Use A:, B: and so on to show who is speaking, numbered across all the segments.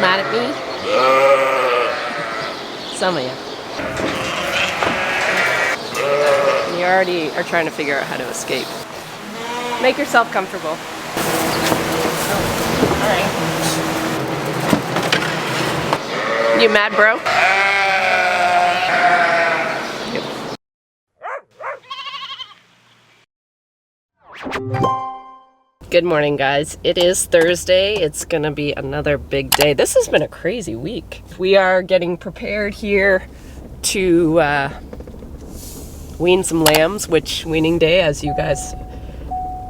A: mad at me? Some of you. You already are trying to figure out how to escape. Make yourself comfortable. Oh, all right. You mad, bro? Good morning, guys. It is Thursday. It's gonna be another big day. This has been a crazy week. We are getting prepared here to wean some lambs, which weaning day, as you guys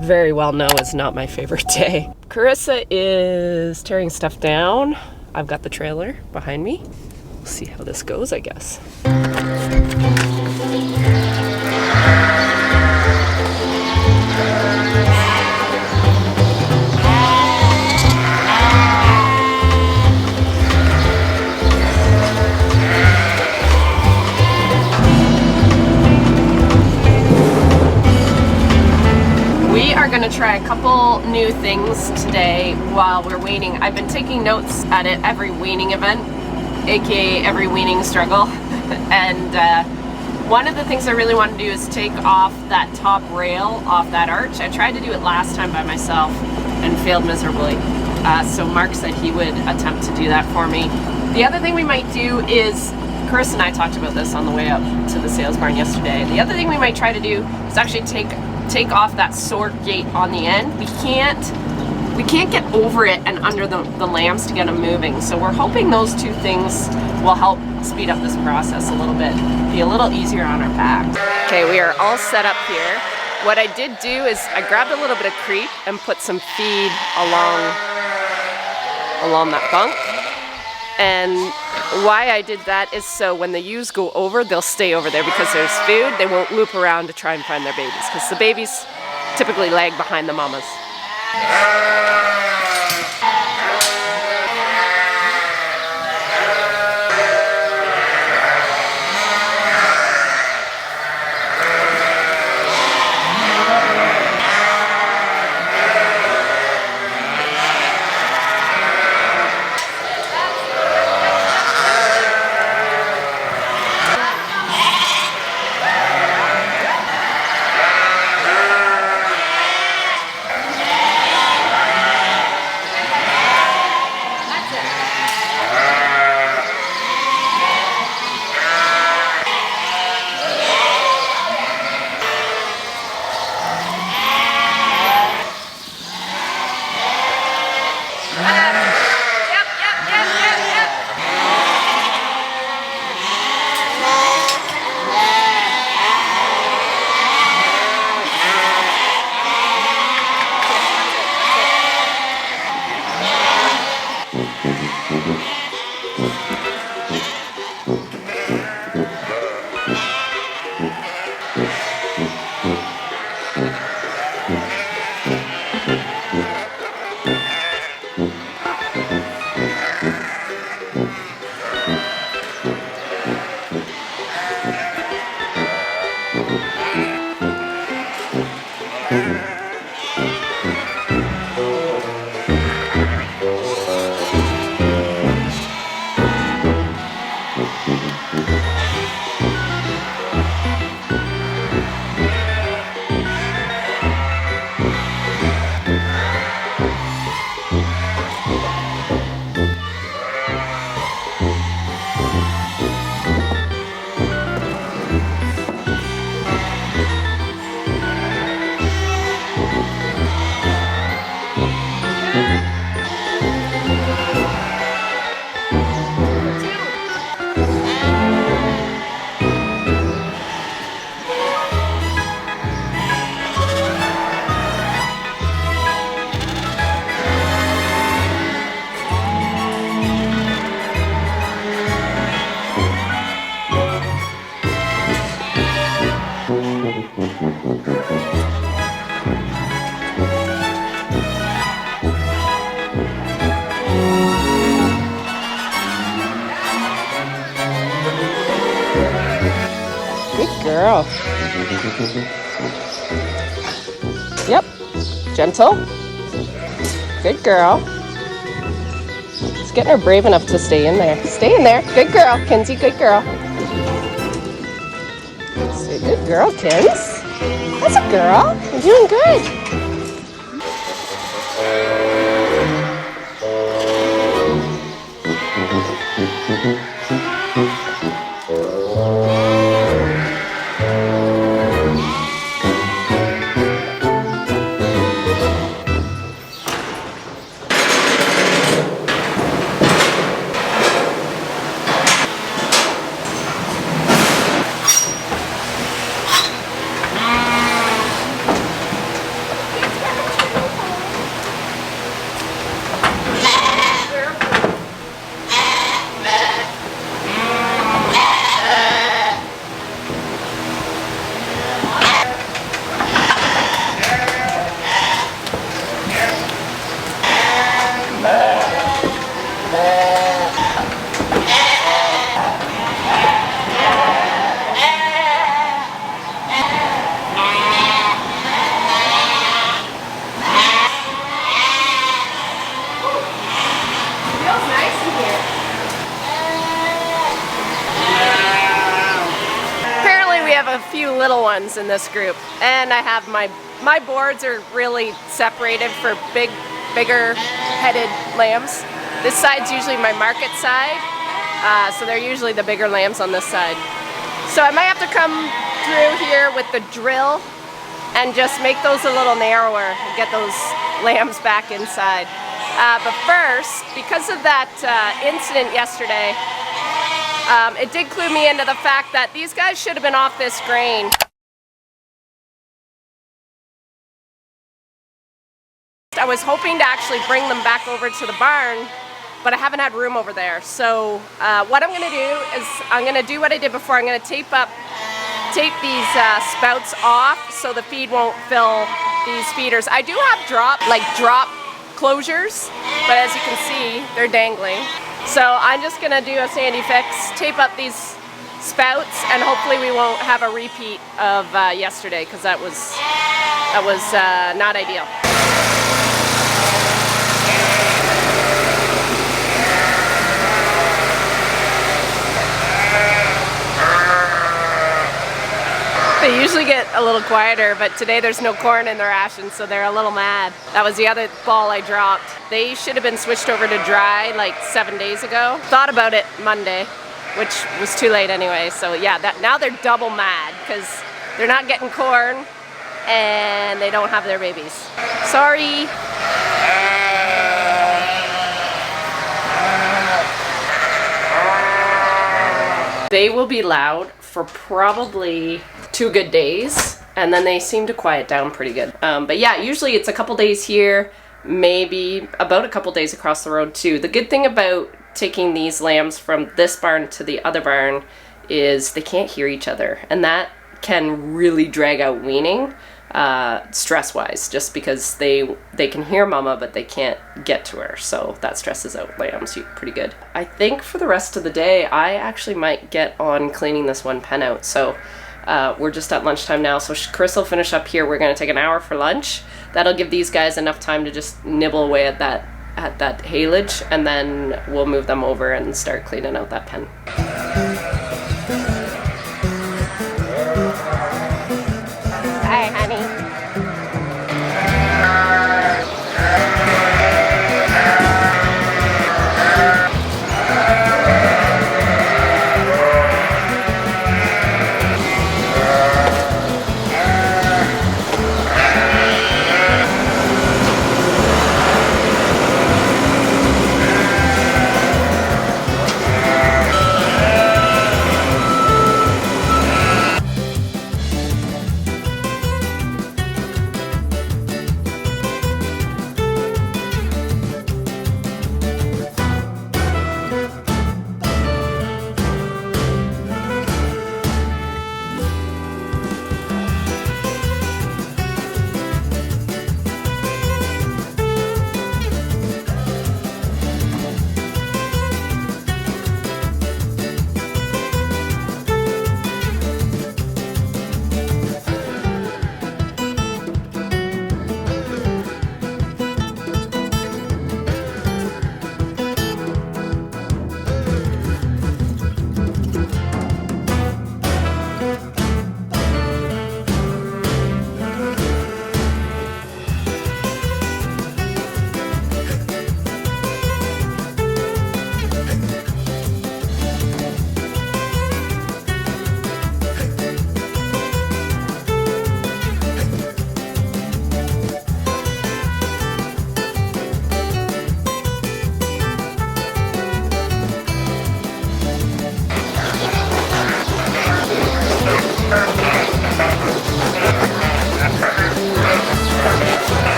A: very well know, is not my favorite day. Carissa is tearing stuff down. I've got the trailer behind me. We'll see how this goes, I guess. We are going to try a couple new things today while we're weaning. I've been taking notes at it every weaning event, aka every weaning struggle. And one of the things I really want to do is take off that top rail off that arch. I tried to do it last time by myself and failed miserably. So Mark said he would attempt to do that for me. The other thing we might do is, Chris and I talked about this on the way up to the sales barn yesterday. The other thing we might try to do is actually take off that sword gate on the end. We can't get over it and under the lambs to get them moving. So we're hoping those two things will help speed up this process a little bit, be a little easier on our backs. Okay, we are all set up here. What I did do is I grabbed a little bit of creep and put some feed along that bunk. And why I did that is so when the ewes go over, they'll stay over there because there's food. They won't loop around to try and find their babies because the babies typically lag behind the mamas. girl. Yep. Gentle. Good girl. Just getting her brave enough to stay in there. Stay in there. Good girl, Kinsey, good girl. Say good girl, Kins. That's a girl. You're doing good. A few little ones in this group, and I have my boards are really separated for bigger headed lambs. This side's usually my market side, so they're usually the bigger lambs on this side. So I might have to come through here with the drill and just make those a little narrower and get those lambs back inside. But first, because of that incident yesterday, it did clue me into the fact that these guys should have been off this grain. I was hoping to actually bring them back over to the barn, but I haven't had room over there. So what I'm going to do is I'm going to do what I did before. I'm going to tape these spouts off so the feed won't fill these feeders. I do have drop closures, but as you can see, they're dangling. So I'm just gonna do a sandy fix, tape up these spouts, and hopefully we won't have a repeat of yesterday, because that was not ideal. They usually get a little quieter, but today there's no corn in their rations, so they're a little mad. That was the other ball I dropped. They should have been switched over to dry like 7 days ago. Thought about it Monday, which was too late anyway. So yeah, now they're double mad because they're not getting corn and they don't have their babies. Sorry. They will be loud for probably 2 good days, and then they seem to quiet down pretty good. But yeah, usually it's a couple days here, maybe about a couple days across the road too. The good thing about taking these lambs from this barn to the other barn is they can't hear each other, and that can really drag out weaning stress-wise, just because they can hear mama but they can't get to her, so that stresses out lambs pretty good. I think for the rest of the day I actually might get on cleaning this one pen out. So we're just at lunchtime now, so Chris will finish up here. We're going to take an hour for lunch. That'll give these guys enough time to just nibble away at that haylage, and then we'll move them over and start cleaning out that pen. Hi, honey.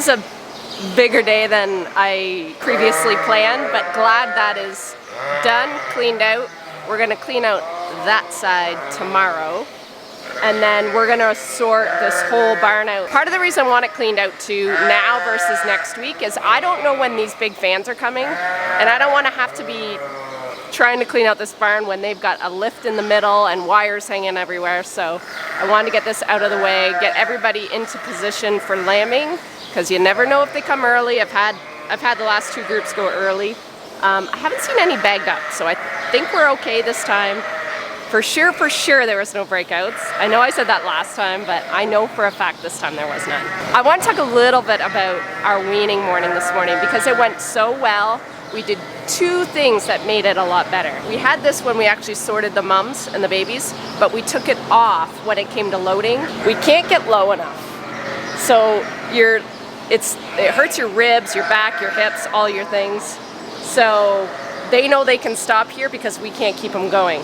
A: was a bigger day than I previously planned, but glad that is done, cleaned out. We're gonna clean out that side tomorrow, and then we're gonna sort this whole barn out. Part of the reason I want it cleaned out too now versus next week is I don't know when these big fans are coming, and I don't wanna have to be trying to clean out this barn when they've got a lift in the middle and wires hanging everywhere. So I wanted to get this out of the way, get everybody into position for lambing, because you never know if they come early. I've had the last 2 groups go early. I haven't seen any bagged up, so I think we're okay this time. For sure there was no breakouts. I know I said that last time, but I know for a fact this time there was none. I want to talk a little bit about our weaning morning this morning because it went so well. We did 2 things that made it a lot better. We had this when we actually sorted the mums and the babies, but we took it off when it came to loading. We can't get low enough. So it hurts your ribs, your back, your hips, all your things. So they know they can stop here because we can't keep them going.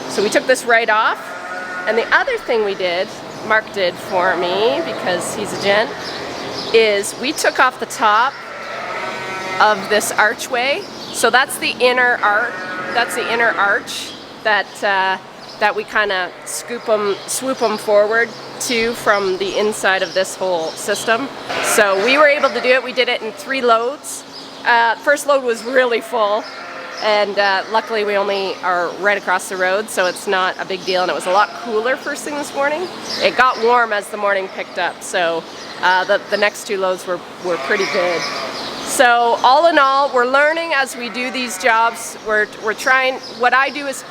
A: So we took this right off. And the other thing we did, Mark did for me because he's a gent, is we took off the top of this archway. So that's the inner arch. That's the inner arch that we kind of swoop them forward to from the inside of this whole system. So we were able to do it. We did it in 3 loads. First load was really full, and luckily we only are right across the road, so it's not a big deal, and it was a lot cooler first thing this morning. It got warm as the morning picked up, so the next 2 loads were pretty good. So all in all, we're learning as we do these jobs. We're trying, what I do is,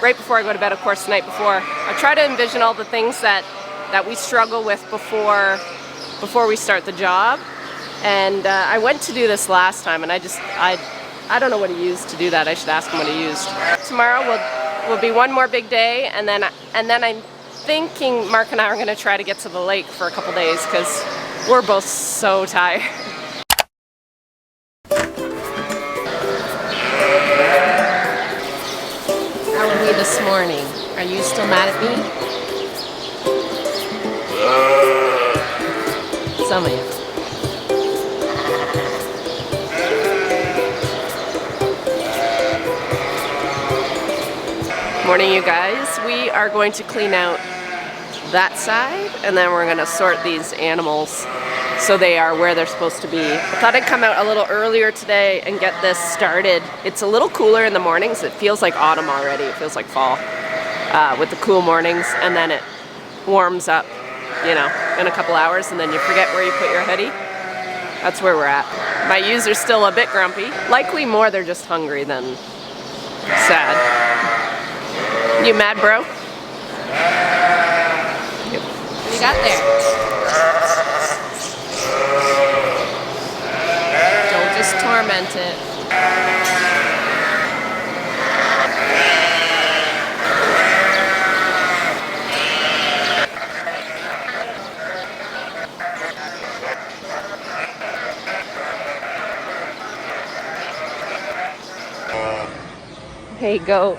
A: right before I go to bed, of course, the night before, I try to envision all the things that we struggle with before we start the job. And I went to do this last time, and I don't know what he used to do that. I should ask him what he used. Tomorrow will be one more big day, and then I'm thinking Mark and I are going to try to get to the lake for a couple days because we're both so tired. How are we this morning? Are you still mad at me? Some of you. Morning, you guys. We are going to clean out that side, and then we're going to sort these animals so they are where they're supposed to be. I thought I'd come out a little earlier today and get this started. It's a little cooler in the mornings. It feels like autumn already. It feels like fall with the cool mornings, and then it warms up, you know, in a couple hours, and then you forget where you put your hoodie. That's where we're at. My ewes are still a bit grumpy. Likely more they're just hungry than sad. You mad, bro? What you got there? Don't just torment it. Hey, go.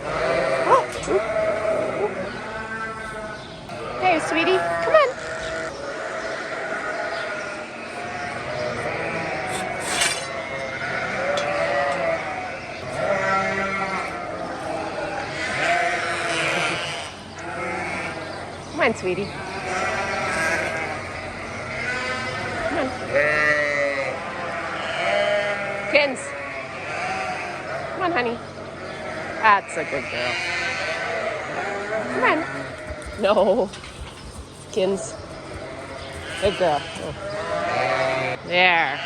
A: Hey, sweetie, come on. Come on, sweetie. Come on. Kittens. Come on, honey. That's a good girl. Come on. No. Kins. Good girl. Oh. There.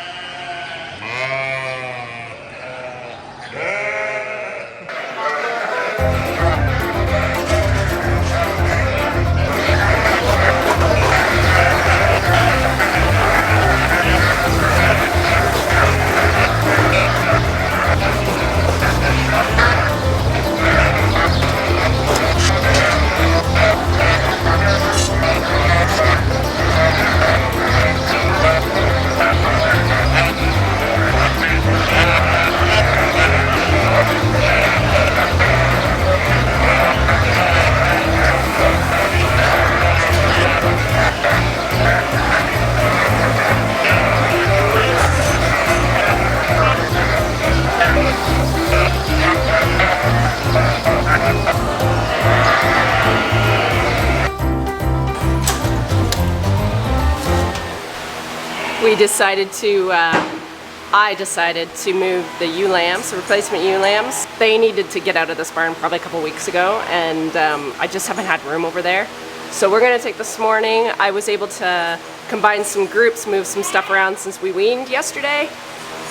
A: decided to, I decided to move the ewe lambs, the replacement ewe lambs. They needed to get out of this barn probably a couple weeks ago, and I just haven't had room over there. So we're gonna take this morning. I was able to combine some groups, move some stuff around since we weaned yesterday.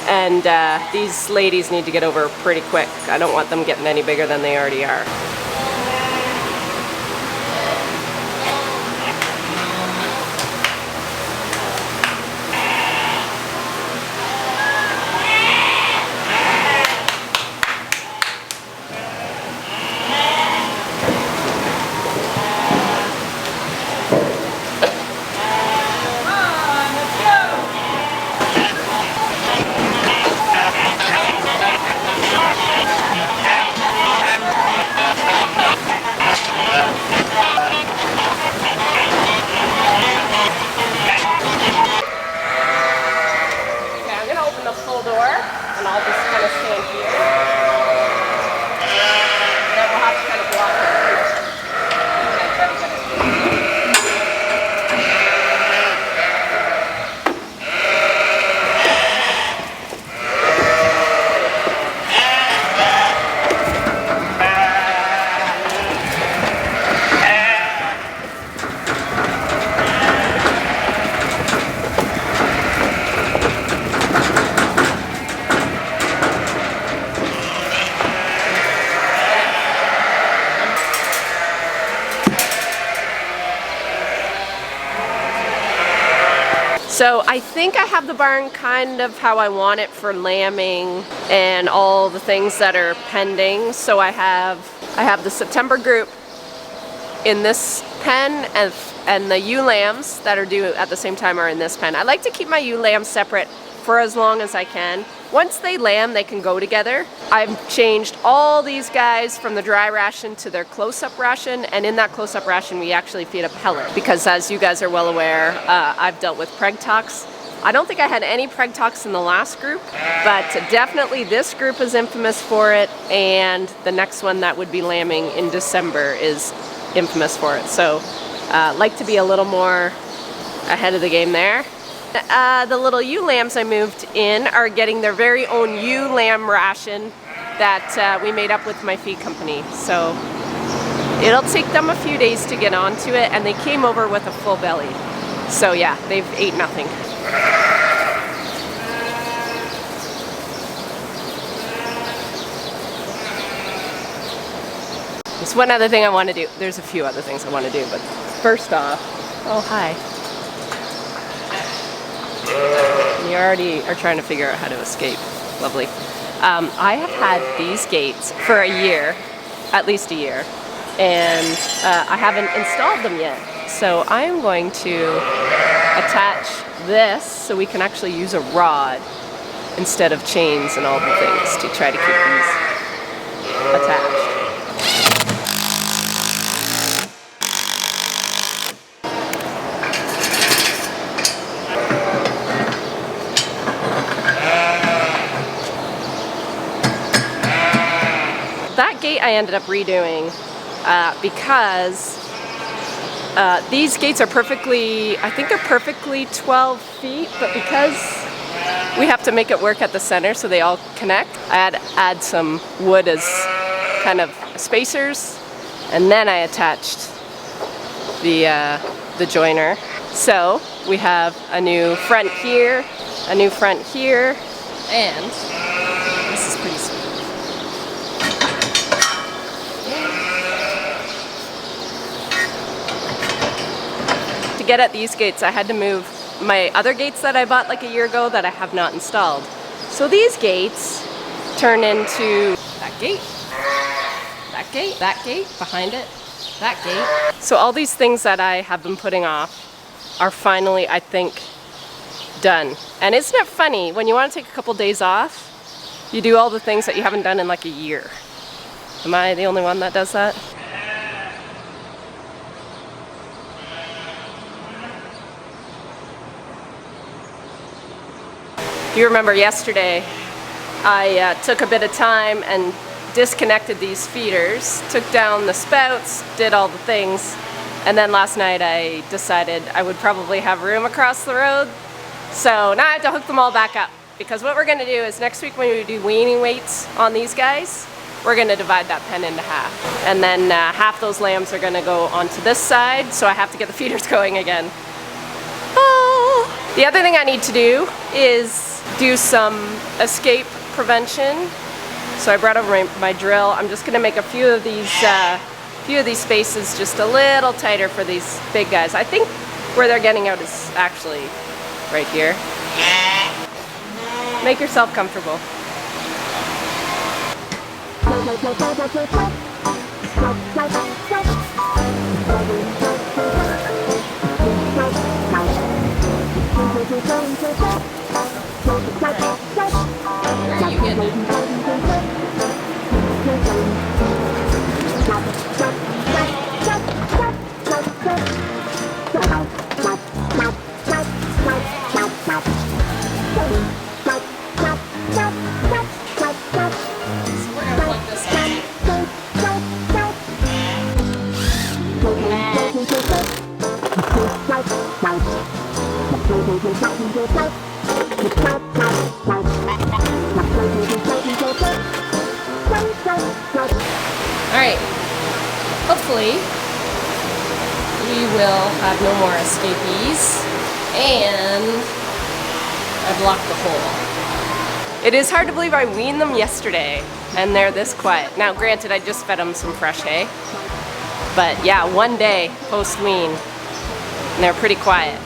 A: And these ladies need to get over pretty quick. I don't want them getting any bigger than they already are. So I think I have the barn kind of how I want it for lambing and all the things that are pending. So I have the September group in this pen, and the ewe lambs that are due at the same time are in this pen. I like to keep my ewe lambs separate for as long as I can. Once they lamb, they can go together. I've changed all these guys from the dry ration to their close-up ration, and in that close-up ration we actually feed a pellet because, as you guys are well aware, I've dealt with preg tox. I don't think I had any preg tox in the last group, but definitely this group is infamous for it, and the next one that would be lambing in December is infamous for it. So like to be a little more ahead of the game there. The little ewe lambs I moved in are getting their very own ewe lamb ration that we made up with my feed company. So it'll take them a few days to get onto it, and they came over with a full belly. So yeah, they've ate nothing. There's one other thing I want to do. There's a few other things I want to do, but first off, oh hi. You already are trying to figure out how to escape. Lovely. I have had these gates for a year, at least a year, and I haven't installed them yet. So I'm going to attach this so we can actually use a rod instead of chains and all the things to try to keep these attached. That gate I ended up redoing because these gates are perfectly, I think they're perfectly 12 feet, but because we have to make it work at the center so they all connect, I had to add some wood as kind of spacers, and then I attached the joiner. So we have a new front here, a new front here, and this is pretty sweet. To get at these gates, I had to move my other gates that I bought like a year ago that I have not installed. So these gates turn into that gate, that gate, behind it, that gate. So all these things that I have been putting off are finally, I think, done. And isn't it funny, when you want to take a couple days off, you do all the things that you haven't done in like a year. Am I the only one that does that? You remember yesterday, I took a bit of time and disconnected these feeders, took down the spouts, did all the things, and then last night I decided I would probably have room across the road, So now I have to hook them all back up, because what we're gonna do is next week when we do weaning weights on these guys, we're gonna divide that pen into half. And then half those lambs are gonna go onto this side, so I have to get the feeders going again. Oh. The other thing I need to do is do some escape prevention. So I brought over my drill. I'm just gonna make a few of these spaces just a little tighter for these big guys. I think where they're getting out is actually right here. Make yourself comfortable. Where are you getting it? Alright, hopefully we will have no more escapees, and I've locked the hole. It is hard to believe I weaned them yesterday and they're this quiet. Now granted, I just fed them some fresh hay, but yeah, one day post-wean and they're pretty quiet.